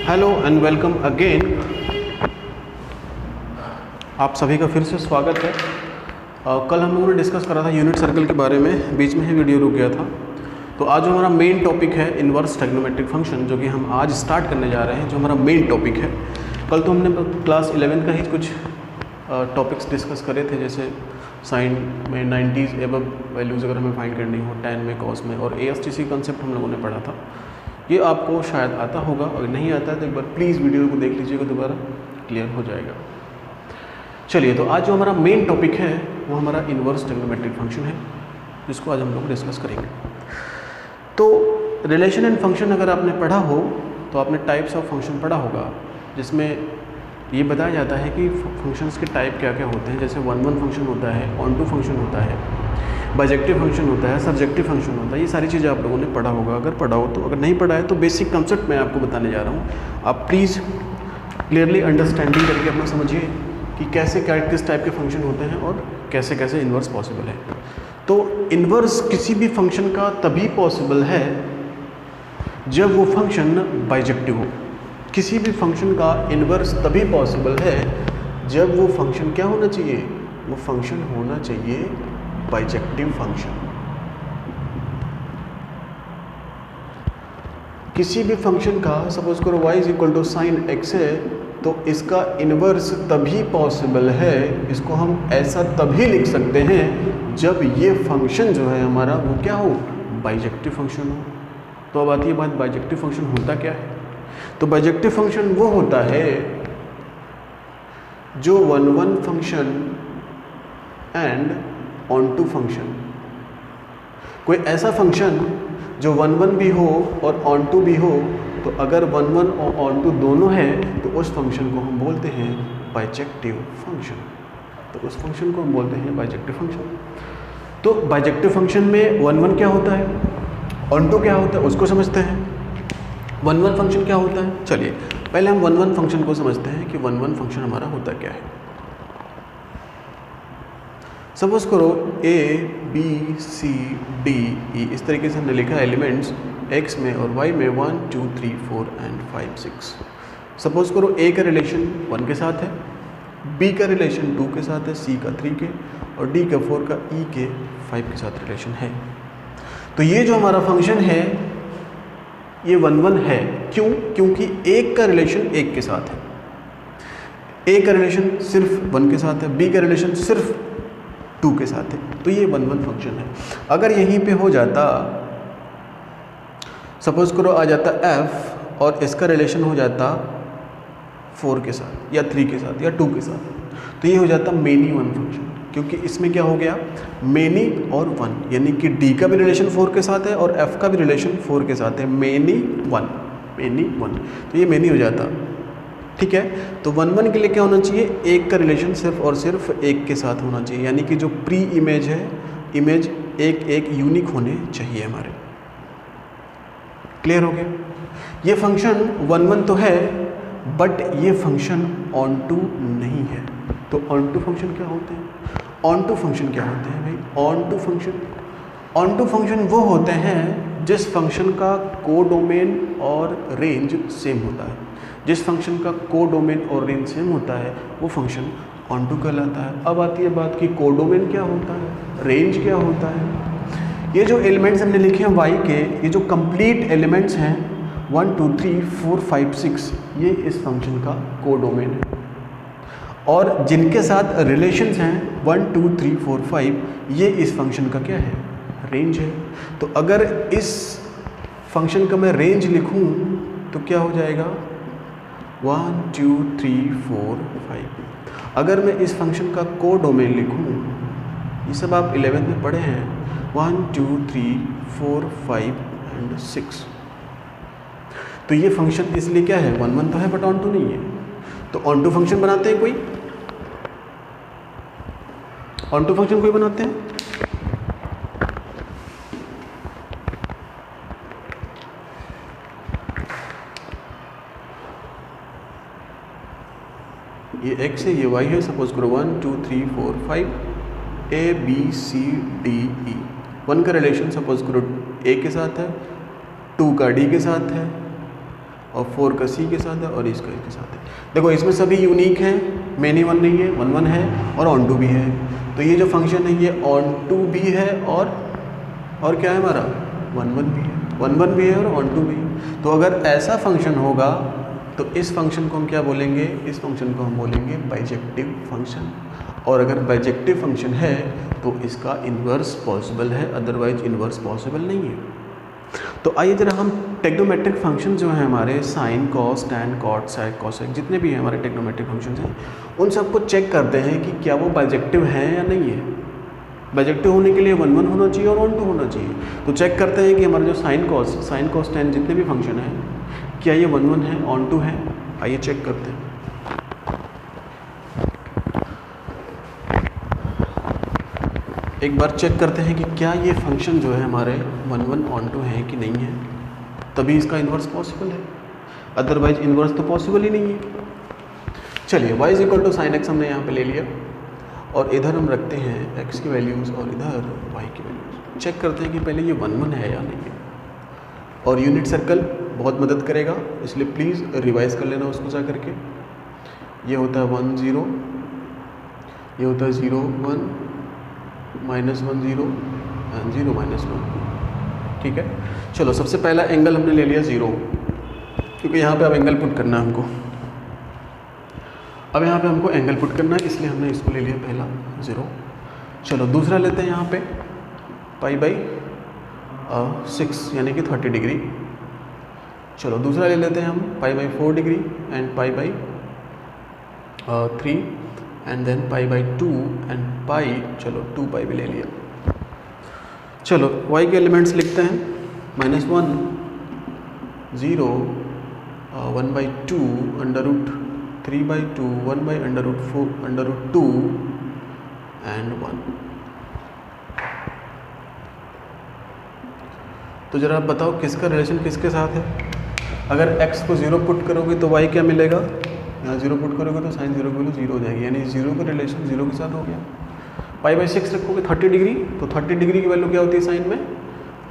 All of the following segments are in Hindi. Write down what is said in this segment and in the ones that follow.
Hello and welcome again. आप सभी का फिर से स्वागत है। कल हम लोगों ने डिस्कस करा था यूनिट सर्कल के बारे में, बीच में ही वीडियो रुक गया था। तो आज जो हमारा मेन टॉपिक है इन्वर्स ट्रिग्नोमेट्रिक फंक्शन, जो कि हम आज स्टार्ट करने जा रहे हैं, जो हमारा मेन टॉपिक है। कल तो हमने क्लास 11 का ही कुछ टॉपिक्स डिस्कस करे थे, जैसे साइन में 90s एबव वैल्यूज़ अगर हमें फाइंड करनी हो, tan में, cos में, और ASTC कंसेप्ट हम लोगों ने पढ़ा था। ये आपको शायद आता होगा, अगर नहीं आता है तो एक बार प्लीज़ वीडियो को देख लीजिएगा, दोबारा क्लियर हो जाएगा। चलिए, तो आज जो हमारा मेन टॉपिक है वो हमारा इन्वर्स ट्रिग्नोमेट्रिक फंक्शन है, जिसको आज हम लोग डिस्कस करेंगे। तो रिलेशन एंड फंक्शन अगर आपने पढ़ा हो तो आपने टाइप्स ऑफ फंक्शन पढ़ा होगा, जिसमें ये बताया जाता है कि फंक्शंस के टाइप क्या क्या होते हैं। जैसे 1-1 फंक्शन होता है, ऑन-टू फंक्शन होता है, बाइजेक्टिव फंक्शन होता है, सब्जेक्टिव फंक्शन होता है। ये सारी चीज़ें आप लोगों ने पढ़ा होगा, अगर पढ़ा हो तो। अगर नहीं पढ़ा है तो बेसिक कंसेप्ट मैं आपको बताने जा रहा हूँ। आप प्लीज़ क्लियरली अंडरस्टैंडिंग करके अपना समझिए कि कैसे किस टाइप के फंक्शन होते हैं और कैसे कैसे इन्वर्स पॉसिबल है। तो इन्वर्स किसी भी फंक्शन का तभी पॉसिबल है जब वो फंक्शन बाइजेक्टिव हो। किसी भी फंक्शन का इन्वर्स तभी पॉसिबल है जब वो फंक्शन क्या होना चाहिए, वो फंक्शन होना चाहिए बाइजेक्टिव फंक्शन। किसी भी फंक्शन का सपोज करो y = sin x है, तो इसका इन्वर्स तभी पॉसिबल है, इसको हम ऐसा तभी लिख सकते हैं जब ये फंक्शन जो है हमारा वो क्या हो, बाइजेक्टिव फंक्शन हो। तो अब आती है बात, बाइजेक्टिव फंक्शन होता क्या है। तो बाइजेक्टिव फंक्शन वो होता है जो 1-1 फंक्शन एंड ऑन-टू फंक्शन, कोई ऐसा फंक्शन जो 1-1 भी हो और ऑन-टू भी हो, तो अगर 1-1 और ऑन-टू दोनों है तो उस फंक्शन को हम बोलते हैं बाइजेक्टिव फंक्शन। तो उस फंक्शन को हम बोलते हैं बाइजेक्टिव फंक्शन। तो बाइजेक्टिव फंक्शन में 1-1 क्या होता है, ऑन-टू क्या होता है, उसको समझते हैं। 1-1 फंक्शन क्या होता है, चलिए पहले हम 1-1 फंक्शन को समझते हैं कि 1-1 फंक्शन हमारा होता क्या है। सपोज करो A, B, C, D, E इस तरीके से हमने लिखा एलिमेंट्स x में और y में 1, 2, 3, 4 एंड 5, 6। सपोज करो A का रिलेशन 1 के साथ है, B का रिलेशन 2 के साथ है, C का 3 के, और D का 4 का, E के 5 के साथ रिलेशन है। तो ये जो हमारा फंक्शन है ये 1-1 है। क्यों? क्योंकि एक का रिलेशन 1 के साथ है, A का रिलेशन सिर्फ 1 के साथ है, B का रिलेशन सिर्फ 2 के साथ है, तो ये 1-1 फंक्शन है। अगर यहीं पे हो जाता, सपोज करो आ जाता f और इसका रिलेशन हो जाता 4 के साथ या 3 के साथ या 2 के साथ, तो ये हो जाता मेनी 1 फंक्शन। क्योंकि इसमें क्या हो गया, मेनी और 1, यानी कि D का भी रिलेशन 4 के साथ है और f का भी रिलेशन 4 के साथ है, मेनी 1, मेनी 1, तो ये मेनी हो जाता। ठीक है, तो 1-1 के लिए क्या होना चाहिए, एक का रिलेशन सिर्फ और सिर्फ 1 के साथ होना चाहिए, यानी कि जो प्री इमेज है, इमेज एक यूनिक होने चाहिए हमारे। क्लियर हो गया। ये फंक्शन 1-1 तो है, बट ये फंक्शन ऑन-टू नहीं है। तो ऑन-टू फंक्शन क्या होते हैं, ऑन-टू फंक्शन क्या होते हैं भाई, ऑन-टू फंक्शन वो होते हैं जिस फंक्शन का कोडोमेन और रेंज सेम होता है। जिस फंक्शन का कोडोमेन और रेंज सेम होता है वो फंक्शन ऑन-टू कहलाता है। अब आती है बात कि कोडोमेन क्या होता है, रेंज क्या होता है। ये जो एलिमेंट्स हमने लिखे हैं y के, ये जो कंप्लीट एलिमेंट्स हैं 1, 2, 3, 4, 5, 6, ये इस फंक्शन का कोडोमेन है। और जिनके साथ रिलेशंस हैं 1, 2, 3, 4, 5, ये इस फंक्शन का क्या है, रेंज है। तो अगर इस फंक्शन का मैं रेंज लिखूं तो क्या हो जाएगा, 1, 2, 3, 4, 5। अगर मैं इस फंक्शन का कोडोमेन लिखूं, ये सब आप 11th में पढ़े हैं, 1, 2, 3, 4, 5 एंड 6। तो ये फंक्शन इसलिए क्या है, 1-1 तो है बट ऑन-टू नहीं है। तो ऑन-टू फंक्शन बनाते हैं कोई, ऑन-टू फंक्शन कोई बनाते हैं। ये x है, ये y है। सपोज करो 1, 2, 3, 4, 5, A, B, C, D, E। 1 का रिलेशन सपोज करो A के साथ है, 2 का D के साथ है, और 4 का सी के साथ है और इसका इसके साथ है। देखो इसमें सभी यूनिक हैं, मेनी वन नहीं है, वन है और ऑन टू भी है। तो ये जो फंक्शन है ये ऑन टू भी है और क्या है हमारा वन भी है, वन भी है और ऑन टू भी है। तो अगर ऐसा फंक्शन होगा तो इस फंक्शन को हम क्या बोलेंगे, इस फंक्शन को हम बोलेंगे बाइजेक्टिव फंक्शन। और अगर बाइजेक्टिव फंक्शन है तो इसका इन्वर्स पॉसिबल है, अदरवाइज इन्वर्स पॉसिबल नहीं है। तो आइए जरा हम टेक्नोमेट्रिक फंक्शन जो हैं हमारे साइन, कॉस, टैन, कॉट, सेक, कोसेक, जितने भी हैं हमारे टेक्नोमेट्रिक फंक्शन हैं, उन सबको चेक करते हैं कि क्या वो बाइजेक्टिव हैं या नहीं है। बाइजेक्टिव होने के लिए वन होना चाहिए और ऑन टू होना चाहिए। तो चेक करते हैं कि हमारे जो साइन, कॉस, टैन जितने भी फंक्शन हैं क्या ये वन है, ऑन टू है। आइए चेक करते हैं। एक बार चेक करते हैं कि क्या ये फंक्शन जो है हमारे वन ऑन टू है कि नहीं है, तभी इसका इन्वर्स पॉसिबल है, अदरवाइज इन्वर्स तो पॉसिबल ही नहीं है। चलिए y is equal to sine x हमने यहाँ पे ले लिया और इधर हम रखते हैं x की वैल्यूज़ और इधर y की वैल्यूज़। चेक करते हैं कि पहले ये वन है या नहीं है। और यूनिट सर्कल बहुत मदद करेगा, इसलिए प्लीज़ रिवाइज कर लेना उसको जा करके। ये होता है 1 0, ये होता है 0 1, -1 0 एंड 0 -1। ठीक है, चलो सबसे पहला एंगल हमने ले लिया 0, क्योंकि यहाँ पे अब एंगल पुट करना है हमको। अब यहाँ पे हमको एंगल पुट करना है, इसलिए हमने इसको ले लिया पहला 0। चलो दूसरा लेते हैं यहाँ पे π/6 यानी कि 30 डिग्री। चलो दूसरा ले लेते हैं हम π/4 degree and π/3 and then π/2 and pi, चलो 2π भी ले लिया। चलो y के एलिमेंट्स लिखते हैं -1 0 1/2 √3/2 1/√4 √2 एंड 1। तो जरा आप बताओ किसका रिलेशन किसके साथ है। अगर x को 0 पुट करोगे तो y क्या मिलेगा, यहाँ 0 पुट करोगे तो साइन 0 की वैल्यू 0 हो जाएगी, यानी 0 का रिलेशन 0 के साथ हो गया। π/6 रखोगे 30 डिग्री, तो 30 डिग्री की वैल्यू क्या होती है साइन में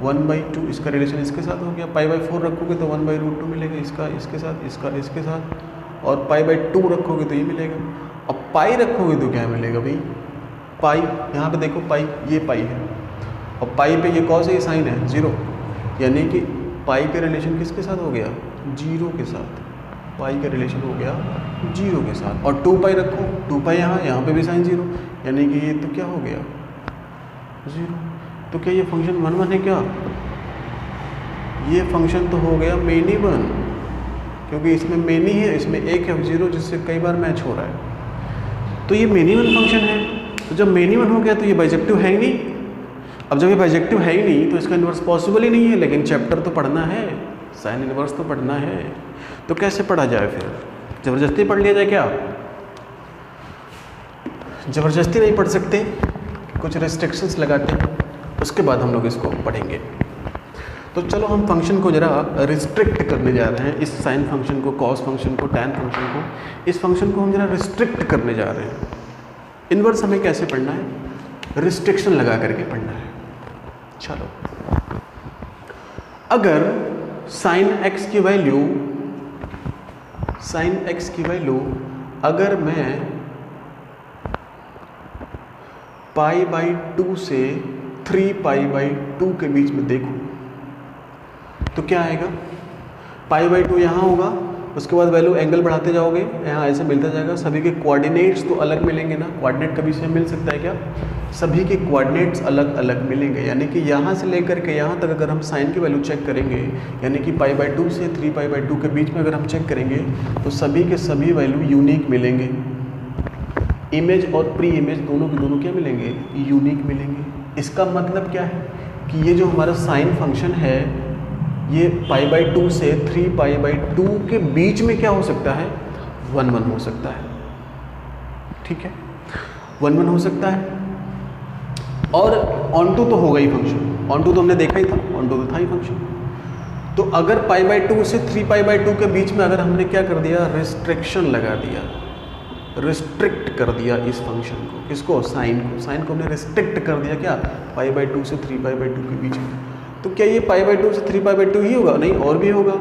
1/2, इसका रिलेशन इसके साथ हो गया। π/4 रखोगे तो 1/√2 मिलेगा, इसका इसके साथ, इसका इसके साथ, और π/2 रखोगे तो ये मिलेगा। अब पाई रखोगे तो क्या मिलेगा भाई, पाई यहाँ पे देखो पाई, ये पाई है और पाई पे ये कॉस है, ये साइन है 0, यानी कि पाई का रिलेशन किसके साथ हो गया 0 के साथ। पाई का रिलेशन हो गया 0 के साथ। और 2π रखो, 2π यहाँ पे भी साइन 0, यानी कि ये तो क्या हो गया 0। तो क्या ये फंक्शन वन है क्या, ये फंक्शन तो हो गया मेनी वन, क्योंकि इसमें मेनी है, इसमें एक है 0 जिससे कई बार मैच हो रहा है। तो ये मेनी वन फंक्शन है। तो जब मेनी वन हो गया तो ये बाइजेक्टिव है ही नहीं। अब जब ये बाइजेक्टिव है ही नहीं तो इसका इन्वर्स पॉसिबल ही नहीं है, लेकिन चैप्टर तो पढ़ना है, साइन इन्वर्स तो पढ़ना है। तो कैसे पढ़ा जाए फिर, ज़बरदस्ती पढ़ लिया जाए क्या? ज़बरदस्ती नहीं पढ़ सकते, कुछ रेस्ट्रिक्शंस लगाते हैं, उसके बाद हम लोग इसको पढ़ेंगे। तो चलो हम फंक्शन को ज़रा रिस्ट्रिक्ट करने जा रहे हैं, इस साइन फंक्शन को, कॉस फंक्शन को, टैन फंक्शन को, इस फंक्शन को हम ज़रा रिस्ट्रिक्ट करने जा रहे हैं। इन्वर्स हमें कैसे पढ़ना है, रिस्ट्रिक्शन लगा करके पढ़ना है। चलो अगर साइन एक्स की वैल्यू अगर मैं π/2 से 3π/2 के बीच में देखूं तो क्या आएगा, π/2 यहाँ होगा, उसके बाद वैल्यू एंगल बढ़ाते जाओगे, यहाँ ऐसे मिलता जाएगा। सभी के कोऑर्डिनेट्स तो अलग मिलेंगे ना, कोऑर्डिनेट कभी से मिल सकता है क्या, सभी के कोऑर्डिनेट्स अलग अलग मिलेंगे। यानी कि यहाँ से लेकर के यहाँ तक अगर हम साइन की वैल्यू चेक करेंगे, यानी कि π/2 से 3π/2 के बीच में अगर हम चेक करेंगे तो सभी के सभी वैल्यू यूनिक मिलेंगे। इमेज और प्री इमेज दोनों के दोनों क्या मिलेंगे, यूनिक मिलेंगे। इसका मतलब क्या है कि ये जो हमारा साइन फंक्शन है ये π/2 से 3π/2 के बीच में क्या हो सकता है, 1 1 हो सकता है। ठीक है, 1 1 हो सकता है। और ऑन टू तो होगा ही फंक्शन, ऑन टू तो हमने देखा ही था, ऑन टू तो था ही फंक्शन। तो अगर π/2 से 3π/2 के बीच में अगर हमने क्या कर दिया, रिस्ट्रिक्शन लगा दिया, रिस्ट्रिक्ट कर दिया इस फंक्शन को, किसको, साइन को, साइन को हमने रिस्ट्रिक्ट कर दिया क्या, π/2 से 3π/2 के बीच में, तो क्या ये π/2 से 3π/2 ही होगा, नहीं और भी होगा।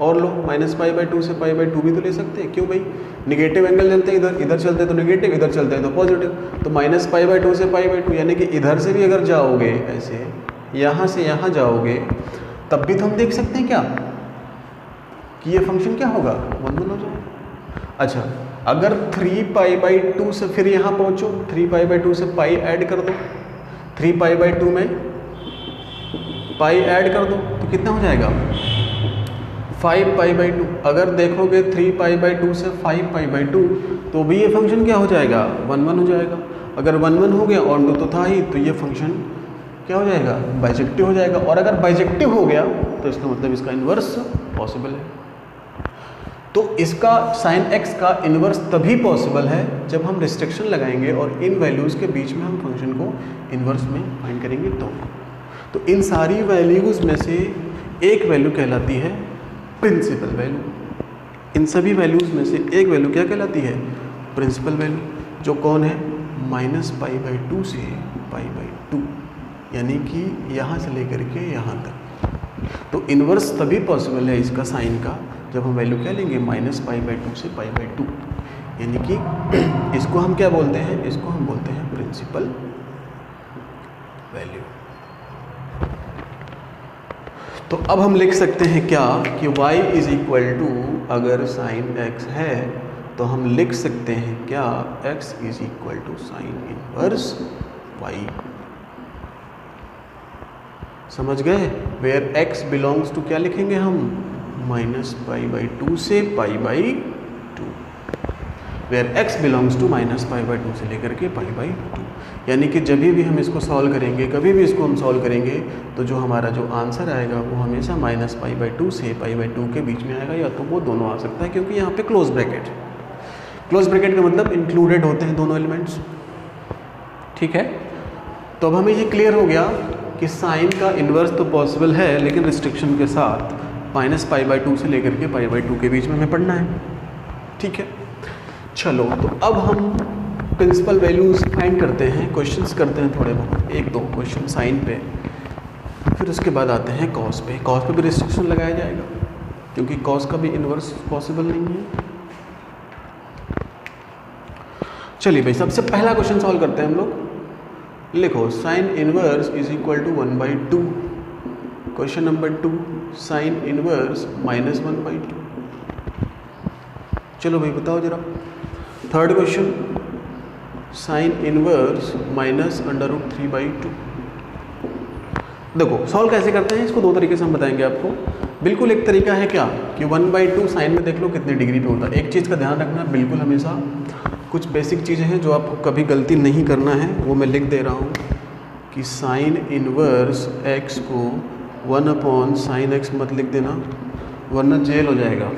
और लो -π/2 से π/2 भी तो ले सकते हैं, क्यों भाई? निगेटिव एंगल चलते हैं, इधर चलते हैं तो निगेटिव, इधर चलते हैं तो पॉजिटिव, तो -π/2 से π/2 यानी कि इधर से भी अगर जाओगे ऐसे, यहाँ से यहाँ जाओगे, तब भी तो हम देख सकते हैं क्या कि ये फंक्शन क्या होगा, 1 हो जाएगा। अच्छा, अगर 3π/2 से फिर यहाँ पहुँचो, 3π/2 से पाई ऐड कर दो, 3π/2 में पाई ऐड कर दो तो कितना हो जाएगा? 5π/2। अगर देखोगे 3π/2 से 5π/2 तो भी ये फंक्शन क्या हो जाएगा? 1 हो जाएगा। अगर 1 हो गया और 2 तो था ही, तो ये फंक्शन क्या हो जाएगा? बाइजेक्टिव हो जाएगा। और अगर बाइजेक्टिव हो गया तो इसका मतलब इसका इन्वर्स पॉसिबल है। तो इसका साइन x का इन्वर्स तभी पॉसिबल है जब हम रिस्ट्रिक्शन लगाएंगे और इन वैल्यूज़ के बीच में हम फंक्शन को इन्वर्स में फाइंड करेंगे। तो इन सारी वैल्यूज़ में से एक वैल्यू कहलाती है प्रिंसिपल वैल्यू। इन सभी वैल्यूज़ में से एक वैल्यू क्या कहलाती है? प्रिंसिपल वैल्यू, जो कौन है? -π/2 से π/2, यानी कि यहाँ से लेकर के यहाँ तक। तो इन्वर्स तभी पॉसिबल है इसका साइन का जब हम वैल्यू क्या लेंगे? -π/2 से π/2, यानी कि इसको हम क्या बोलते हैं? इसको हम बोलते हैं प्रिंसिपल वैल्यू। तो अब हम लिख सकते हैं क्या कि y = अगर साइन x है तो हम लिख सकते हैं क्या? x = sine inverse y। समझ गए? वेयर x बिलोंग्स टू क्या लिखेंगे हम? -π/2 से π/2। वेयर x बिलोंग्स टू -π/2 से लेकर के π/2, यानी कि जब भी हम इसको सॉल्व करेंगे, कभी भी इसको हम सॉल्व करेंगे, तो जो हमारा जो आंसर आएगा वो हमेशा -π/2 से π/2 के बीच में आएगा, या तो वो दोनों आ सकता है क्योंकि यहाँ पे क्लोज ब्रैकेट है। क्लोज ब्रैकेट का मतलब इंक्लूडेड होते हैं दोनों एलिमेंट्स। ठीक है, तो अब हमें ये क्लियर हो गया कि साइन का इन्वर्स तो पॉसिबल है, लेकिन रिस्ट्रिक्शन के साथ -π/2 से लेकर के π/2 के बीच में हमें पढ़ना है। ठीक है, चलो तो अब हम प्रिंसिपल वैल्यूज़ फाइंड करते हैं, क्वेश्चंस करते हैं थोड़े बहुत, 1-2 क्वेश्चन साइन पे, फिर उसके बाद आते हैं कॉस पे। कॉस पे भी रिस्ट्रिक्शन लगाया जाएगा क्योंकि कॉस का भी इन्वर्स पॉसिबल नहीं है। चलिए भाई, सबसे पहला क्वेश्चन सॉल्व करते हैं हम लोग। लिखो sine inverse = 1/2। Question number 2, sign inverse -1/2। चलो भाई बताओ जरा। Third question, sine inverse -√3/2। देखो सॉल्व कैसे करते हैं इसको, 2 तरीके से हम बताएंगे आपको। बिल्कुल एक तरीका है क्या कि 1/2 साइन में देख लो कितने डिग्री पे होता है। एक चीज़ का ध्यान रखना बिल्कुल हमेशा, कुछ बेसिक चीज़ें हैं जो आपको कभी गलती नहीं करना है, वो मैं लिख दे रहा हूँ कि साइन इनवर्स x को 1/sin x मत लिख देना, वरना जेल हो जाएगा।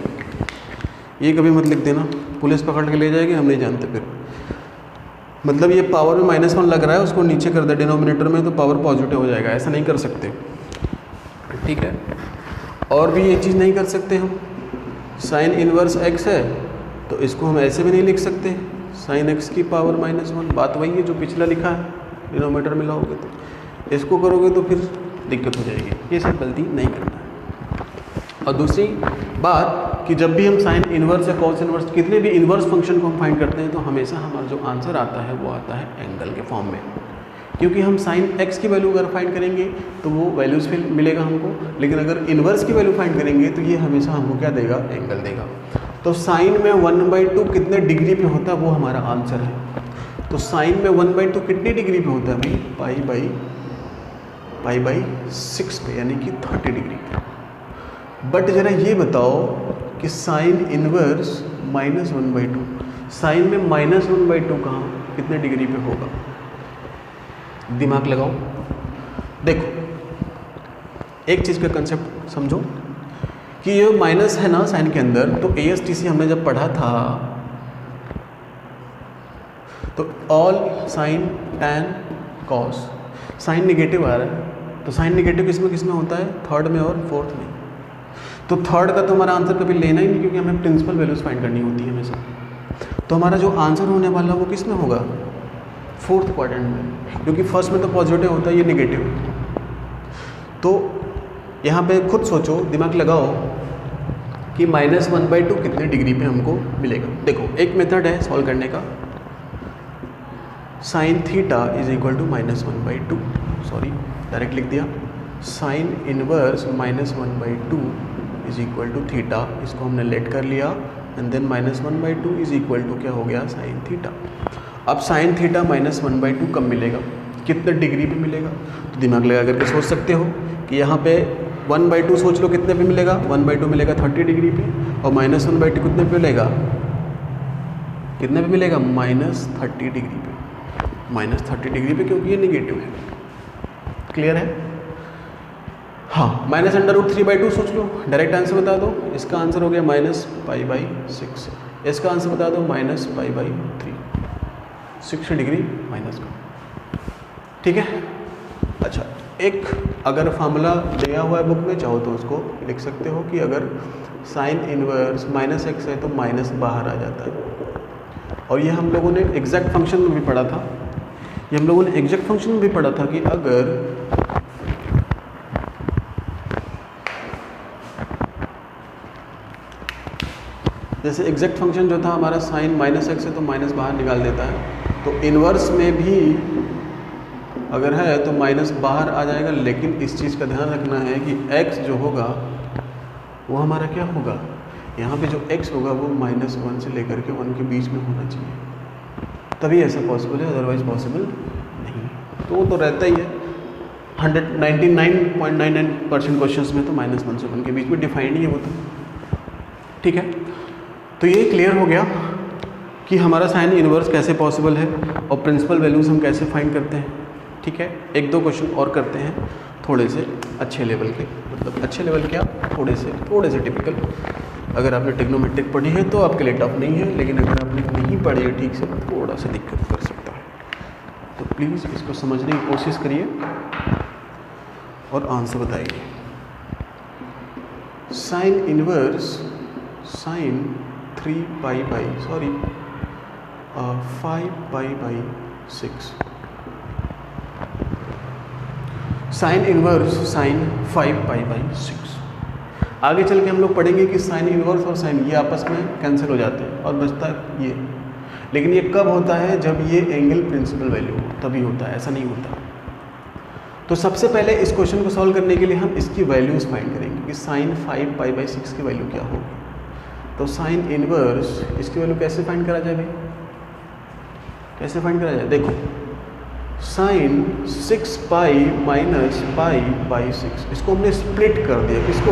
ये कभी मत लिख देना, पुलिस पकड़ के ले जाएगी, हम नहीं जानते फिर। मतलब ये पावर में -1 लग रहा है, उसको नीचे कर दे डिनोमिनेटर में, तो पावर पॉजिटिव हो जाएगा। ऐसा नहीं कर सकते, ठीक है। और भी एक चीज़ नहीं कर सकते हम, साइन इनवर्स x है तो इसको हम ऐसे भी नहीं लिख सकते, साइन x की पावर -1। बात वही है जो पिछला लिखा है, डिनोमिनेटर में लाओगे तो इसको करोगे तो फिर दिक्कत हो जाएगी। ये सब गलती नहीं करना है। और दूसरी बात कि जब भी हम साइन इनवर्स या कॉस इनवर्स, कितने भी इनवर्स फंक्शन को हम फाइंड करते हैं, तो हमेशा हमारा जो आंसर आता है वो आता है एंगल के फॉर्म में। क्योंकि हम साइन x की वैल्यू अगर फाइंड करेंगे तो वो वैल्यूज़ फिर मिलेगा हमको, लेकिन अगर इनवर्स की वैल्यू फाइंड करेंगे तो ये हमेशा हमको क्या देगा? एंगल देगा। तो साइन में 1/2 कितने डिग्री पे होता है वो हमारा आंसर है। तो साइन में 1/2 कितनी डिग्री पे होता है भाई? π/6 पे, यानी कि 30 डिग्री। बट ज़रा ये बताओ कि साइन इनवर्स -1/2, साइन में -1/2 कहाँ, कितने डिग्री पे होगा? दिमाग लगाओ। देखो एक चीज़ का कंसेप्ट समझो कि ये माइनस है ना साइन के अंदर, तो ASTC हमने जब पढ़ा था तो all sine tan cos, sine negative आ रहा है, तो साइन निगेटिव किस में होता है? थर्ड में और फोर्थ में। तो थर्ड का तो हमारा आंसर कभी लेना ही नहीं, क्योंकि हमें प्रिंसिपल वैल्यूज फाइंड करनी होती है हमेशा। तो हमारा जो आंसर होने वाला वो किस में होगा? फोर्थ क्वाड्रेंट में, क्योंकि फर्स्ट में तो पॉजिटिव होता है, ये निगेटिव। तो यहाँ पे खुद सोचो, दिमाग लगाओ कि -1/2 कितने डिग्री पे हमको मिलेगा। देखो एक मेथड है सॉल्व करने का, sine theta is equal to -1/2, sorry direct लिख दिया, sine inverse -1/2 is equal to theta, इसको हमने लेट कर लिया and then -1/2 is equal to क्या हो गया, साइन थीटा। अब साइन थीटा -1/2 कब मिलेगा, कितने डिग्री पे मिलेगा, तो दिमाग लगा करके सोच सकते हो कि यहाँ पे 1/2 सोच लो कितने पे मिलेगा, 1/2 मिलेगा 30 डिग्री पे, और -1/2 कितने पे मिलेगा, कितने पे मिलेगा, -30 डिग्री पे, -30 डिग्री पे, क्योंकि ये निगेटिव है। क्लियर है? हाँ, -√3/2 सोच लो, डायरेक्ट आंसर बता दो, इसका आंसर हो गया -π/6, इसका आंसर बता दो -π/3, 60 डिग्री माइनस का। ठीक है, अच्छा एक अगर फार्मूला दिया हुआ है बुक में, चाहो तो उसको लिख सकते हो कि अगर साइन इनवर्स -x है तो माइनस बाहर आ जाता है, और ये हम लोगों ने एग्जैक्ट फंक्शन में भी पढ़ा था, ये हम लोगों ने एग्जैक्ट फंक्शन में भी पढ़ा था कि अगर जैसे एग्जैक्ट फंक्शन जो था हमारा साइन -x है तो माइनस बाहर निकाल देता है, तो इन्वर्स में भी अगर है तो माइनस बाहर आ जाएगा, लेकिन इस चीज़ का ध्यान रखना है कि x जो होगा वो हमारा क्या होगा, यहाँ पे जो x होगा वो -1 से लेकर के 1 के बीच में होना चाहिए, तभी ऐसा पॉसिबल है, अदरवाइज पॉसिबल नहीं। तो वो तो रहता ही है, 99.99% क्वेश्चंस में तो -1 से 1 के बीच में डिफाइंड ही होता है। ठीक है, तो ये क्लियर हो गया कि हमारा साइन इनवर्स कैसे पॉसिबल है और प्रिंसिपल वैल्यूज़ हम कैसे फाइंड करते हैं। ठीक है, एक दो क्वेश्चन और करते हैं थोड़े से अच्छे लेवल के, मतलब अच्छे लेवल क्या, थोड़े से टिपिकल। अगर आपने ट्रिग्नोमेट्रिक पढ़ी है तो आपके लिए टफ नहीं है, लेकिन अगर आपने नहीं पढ़ी है ठीक से थोड़ा सा दिक्कत कर सकता है, तो प्लीज़ इसको समझने की कोशिश करिए और आंसर बताइए। Sine inverse sine 5π/6, sine inverse sine 5π/6। आगे चल के हम लोग पढ़ेंगे कि साइन इनवर्स और साइन ये आपस में कैंसिल हो जाते हैं और बचता है ये, लेकिन ये कब होता है, जब ये एंगल प्रिंसिपल वैल्यू हो तभी होता है, ऐसा नहीं होता। तो सबसे पहले इस क्वेश्चन को सॉल्व करने के लिए हम इसकी वैल्यूज़ फाइंड करेंगे कि साइन 5π/6 की वैल्यू क्या होगी। तो साइन इनवर्स इसकी वैल्यू कैसे फाइंड करा जाए भाई, कैसे फाइंड करा जाए, देखो साइन 6π - π/6, इसको हमने स्प्लिट कर दिया, किसको,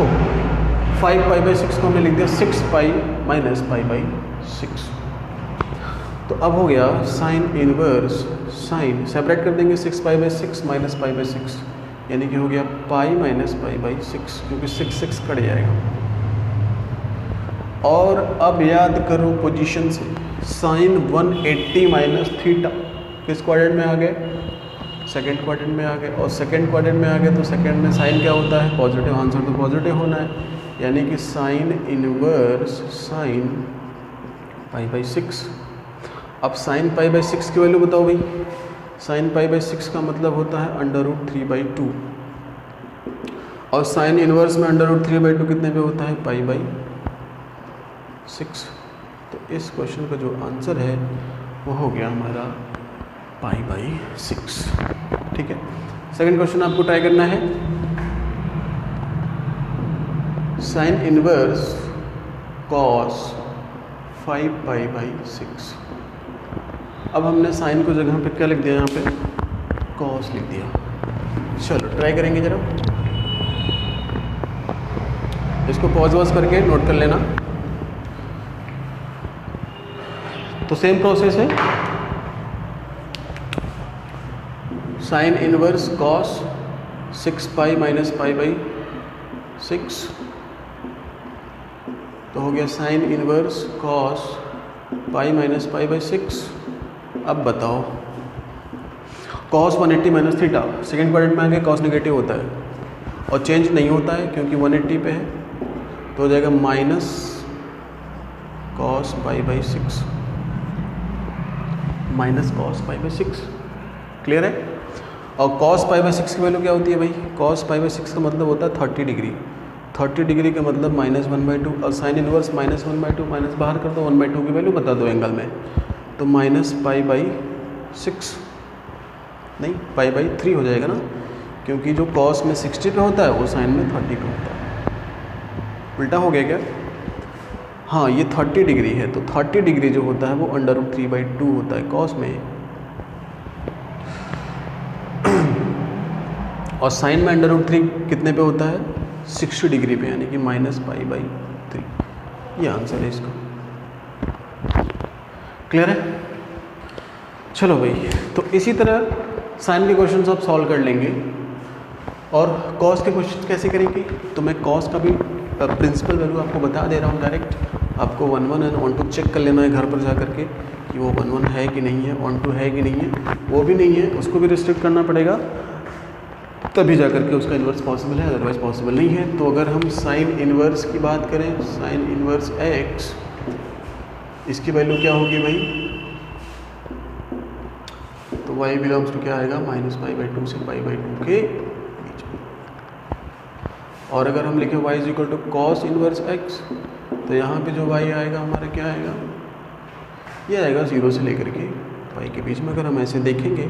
5π/6 को हमने लिख दिया 6π - π/6। तो अब हो गया साइन इनवर्स साइन, सेपरेट कर देंगे 6π/6 - π/6, यानी कि हो गया π - π/6, क्योंकि 6 कट जाएगा। और अब याद करो पोजीशन से, साइन 180 - थीटा किस क्वाड्रेंट में आ गए, सेकंड क्वाड्रेंट में आ गए, और सेकंड क्वाड्रेंट में आ गए तो सेकंड में साइन क्या होता है, पॉजिटिव, आंसर तो पॉजिटिव होना है, यानी कि साइन इनवर्स साइन π/6। अब साइन π/6 की वैल्यू बताओ भाई, साइन π/6 का मतलब होता है √3/2, और साइन इनवर्स में √3/2 कितने पे होता है, π/6। तो इस क्वेश्चन का जो आंसर है वो हो गया हमारा π/6। ठीक है, सेकंड क्वेश्चन आपको ट्राई करना है, साइन इनवर्स कॉस 5π/6। अब हमने साइन को जगह पे क्या लिख दिया, यहाँ पे कॉस लिख दिया। चलो ट्राई करेंगे जरा, इसको पॉज वॉज करके नोट कर लेना। तो सेम प्रोसेस है, साइन इनवर्स कॉस 6π - π/6, तो हो गया साइन इनवर्स कॉस π - π/6। अब बताओ, कॉस 180 - थीटा सेकेंड क्वाड्रेंट में आ गया, कॉस नेगेटिव होता है और चेंज नहीं होता है क्योंकि 180 पे है, तो हो जाएगा minus cos π/6, minus cos π/6। Clear है? और कॉस π/6 की वैल्यू क्या होती है भाई, कॉस π/6 का मतलब होता है 30 डिग्री, 30 डिग्री का मतलब -1/2 और साइन इनवर्स -1/2 माइनस बाहर कर दो, 1/2 की वैल्यू बता दो एंगल में, तो -π/6 नहीं π/3 हो जाएगा ना, क्योंकि जो कॉस में 60 पे होता है वो साइन में 30 पे होता है। उल्टा हो गया क्या? हाँ, ये 30 डिग्री है, तो 30 डिग्री जो होता है वो √3/2 होता है कॉस में, और साइन में √3 कितने पे होता है? 60 डिग्री पे, यानी कि -π/3। ये आंसर है इसका। क्लियर है? चलो भाई, तो इसी तरह साइन के क्वेश्चंस आप सॉल्व कर लेंगे। और कॉस के क्वेश्चन कैसे करेंगे? तो मैं कॉस का भी प्रिंसिपल वैल्यू आपको बता दे रहा हूँ डायरेक्ट। आपको 1 एंड 1 2 चेक कर लेना है घर पर जा करके कि वो 1 है कि नहीं है, 1 2 है कि नहीं है। वो भी नहीं है, उसको भी रिस्ट्रिक्ट करना पड़ेगा, तभी जा करके उसका इन्वर्स पॉसिबल है, अदरवाइज पॉसिबल नहीं है। तो अगर हम साइन इन्वर्स की बात करें, साइन इन्वर्स x, इसकी वैल्यू क्या होगी भाई? तो y बिलोंग्स टू क्या आएगा? -π/2 से π/2 के बीच में। और अगर हम लिखें y = cos इनवर्स x, तो यहाँ पे जो y आएगा हमारा क्या आएगा? ये आएगा 0 से लेकर के y के बीच में। अगर हम ऐसे देखेंगे,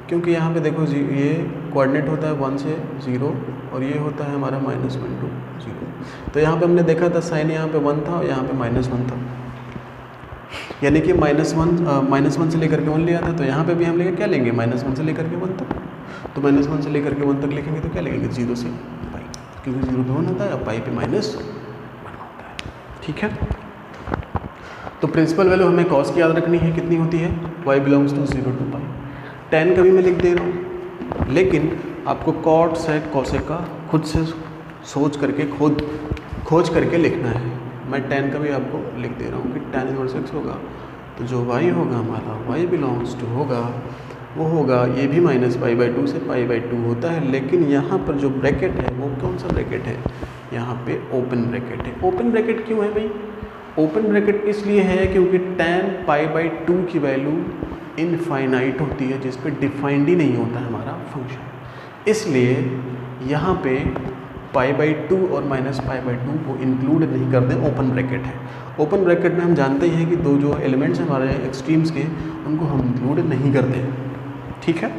क्योंकि यहाँ पे देखो ये कोऑर्डिनेट होता है 1 से 0 और ये होता है हमारा -1 to 0। तो यहाँ पे हमने देखा था साइन यहाँ पे 1 था और यहाँ पे -1 था, यानी कि -1 से लेकर के 1 लिया था। तो यहाँ पे भी हम लेकर क्या लेंगे? -1 से लेकर के 1 तक। तो -1 से लेकर के 1 तक लिखेंगे तो क्या लेंगे? 0 से पाई, क्योंकि 0 पे 1 होता है और पाई पे -1 होता है। ठीक है, तो प्रिंसिपल वैल्यू हमें कॉस की याद रखनी है, कितनी होती है? y belongs to 0 to pi. tan का भी मैं लिख दे रहा हूँ, लेकिन आपको कॉट सेक कॉसेक का खुद से सोच करके खोज करके लिखना है। मैं tan का भी आपको लिख दे रहा हूँ कि tan इनवर्स x होगा, तो जो y होगा हमारा y बिलोंग्स टू होगा, वो होगा, ये भी -π/2 से π/2 होता है, लेकिन यहाँ पर जो ब्रैकेट है वो कौन सा ब्रैकेट है? यहाँ पे ओपन ब्रैकेट है। ओपन ब्रैकेट क्यों है भाई? ओपन ब्रैकेट इसलिए है क्योंकि tan π/2 की वैल्यू इनफाइनाइट होती है, जिस पे डिफाइंड ही नहीं होता है हमारा फंक्शन, इसलिए यहाँ पे π/2 और -π/2 को इंक्लूड नहीं करते, ओपन ब्रैकेट है। ओपन ब्रैकेट में हम जानते हैं कि दो जो एलिमेंट्स हैं हमारे एक्सट्रीम्स के, उनको हम इंक्लूड नहीं करते हैं। ठीक है,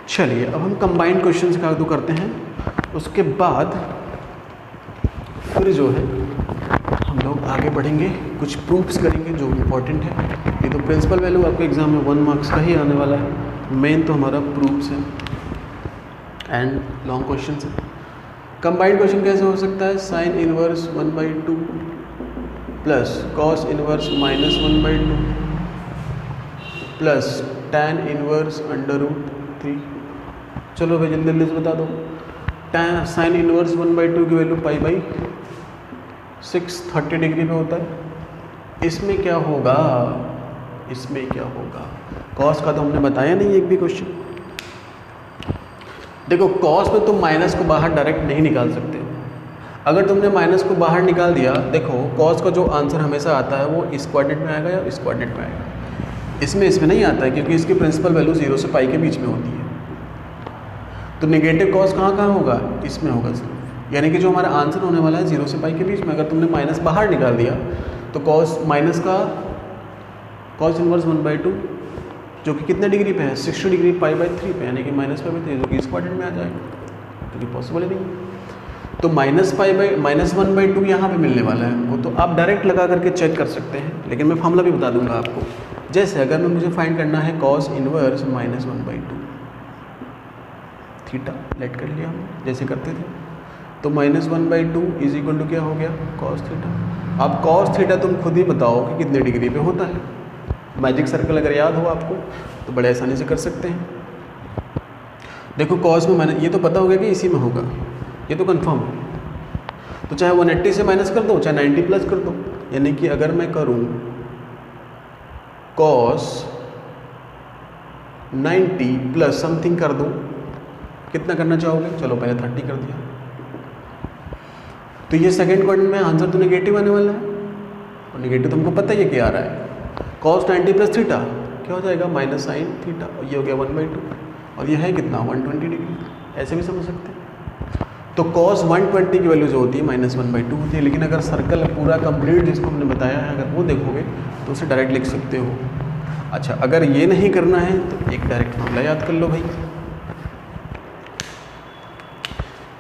चलिए अब हम कंबाइंड क्वेश्चंस का तो करते हैं, उसके बाद फिर जो है हम लोग आगे बढ़ेंगे, कुछ प्रूफ्स करेंगे जो इम्पोर्टेंट है। ये तो प्रिंसिपल वैल्यू आपके एग्जाम में 1 मार्क्स का ही आने वाला है, मेन तो हमारा प्रूफ्स है एंड लॉन्ग क्वेश्चन है। कंबाइंड क्वेश्चन कैसे हो सकता है? Sign inverse 1/2 plus cos inverse -1/2 plus tan inverse √3। चलो भाई जल्दी जल्दी से बता दो। tan साइन इनवर्स 1/2 की वैल्यू π/6 30 डिग्री पे होता है। इसमें क्या होगा? इसमें क्या होगा? कॉस का तो हमने बताया नहीं एक भी क्वेश्चन। देखो कॉस में तुम माइनस को बाहर डायरेक्ट नहीं निकाल सकते। अगर तुमने माइनस को बाहर निकाल दिया, देखो कॉस का जो आंसर हमेशा आता है वो इस कोऑर्डिनेट में आएगा या इस कोऑर्डिनेट में आएगा, इसमें नहीं आता है, क्योंकि इसकी प्रिंसिपल वैल्यू 0 से पाई के बीच में होती है। तो नेगेटिव कॉस कहाँ होगा? इसमें होगा सिर्फ, यानी कि जो हमारा आंसर होने वाला है 0 से पाई के बीच में। अगर तुमने माइनस बाहर निकाल दिया तो कॉस माइनस का कॉस इनवर्स 1/2 जो कि कितने डिग्री पे है? 60 डिग्री π/3 पे, यानी कि -π/3 जो कि इस क्वाड्रेंट में आ जाएगा, क्योंकि पॉसिबल ही नहीं। तो -1/2 यहाँ पे मिलने वाला है, वो तो आप डायरेक्ट लगा करके चेक कर सकते हैं, लेकिन मैं फॉर्मूला भी बता दूंगा आपको। जैसे अगर मैं मुझे फाइंड करना है कॉस इनवर्स -1/2 थीटा, लेट कर लिया हम जैसे करते थे, तो -1/2 इज इक्वल टू क्या हो गया? Cos theta. अब कॉस थीटा तुम खुद ही बताओ कि कितने डिग्री पे होता है। मैजिक सर्कल अगर याद हो आपको तो बड़े आसानी से कर सकते हैं। देखो कॉस में मैंने ये तो पता हो गया कि इसी में होगा, ये तो कंफर्म है। तो चाहे 180 से माइनस कर दो, चाहे 90 प्लस कर दो, यानी कि अगर मैं करूं कॉस 90 प्लस समथिंग कर दूं, कितना करना चाहोगे? चलो पहले 30 कर दिया। तो ये सेकंड क्वाड्रेंट में आंसर तो नेगेटिव आने वाला है, और नेगेटिव तुमको पता ही है क्या आ रहा है। कॉस 90 प्लस थीटा क्या हो जाएगा? माइनस साइन थीटा, और ये हो गया 1/2, और ये है कितना? 120 डिग्री। ऐसे भी समझ सकते हैं। तो cos 120 की वैल्यू जो होती है -1/2 होती है। लेकिन अगर सर्कल पूरा कंप्लीट जिसको हमने बताया है अगर वो देखोगे तो उसे डायरेक्ट लिख सकते हो। अच्छा, अगर ये नहीं करना है तो एक डायरेक्ट फॉर्मूला याद कर लो भाई,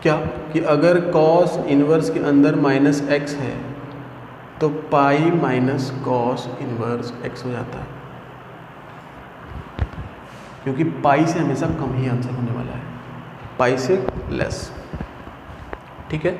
क्या कि अगर cos इनवर्स के अंदर -x है तो pi minus cos inverse x हो जाता है, क्योंकि पाई से हमेशा कम ही आंसर होने वाला है, पाई से लेस। ठीक है।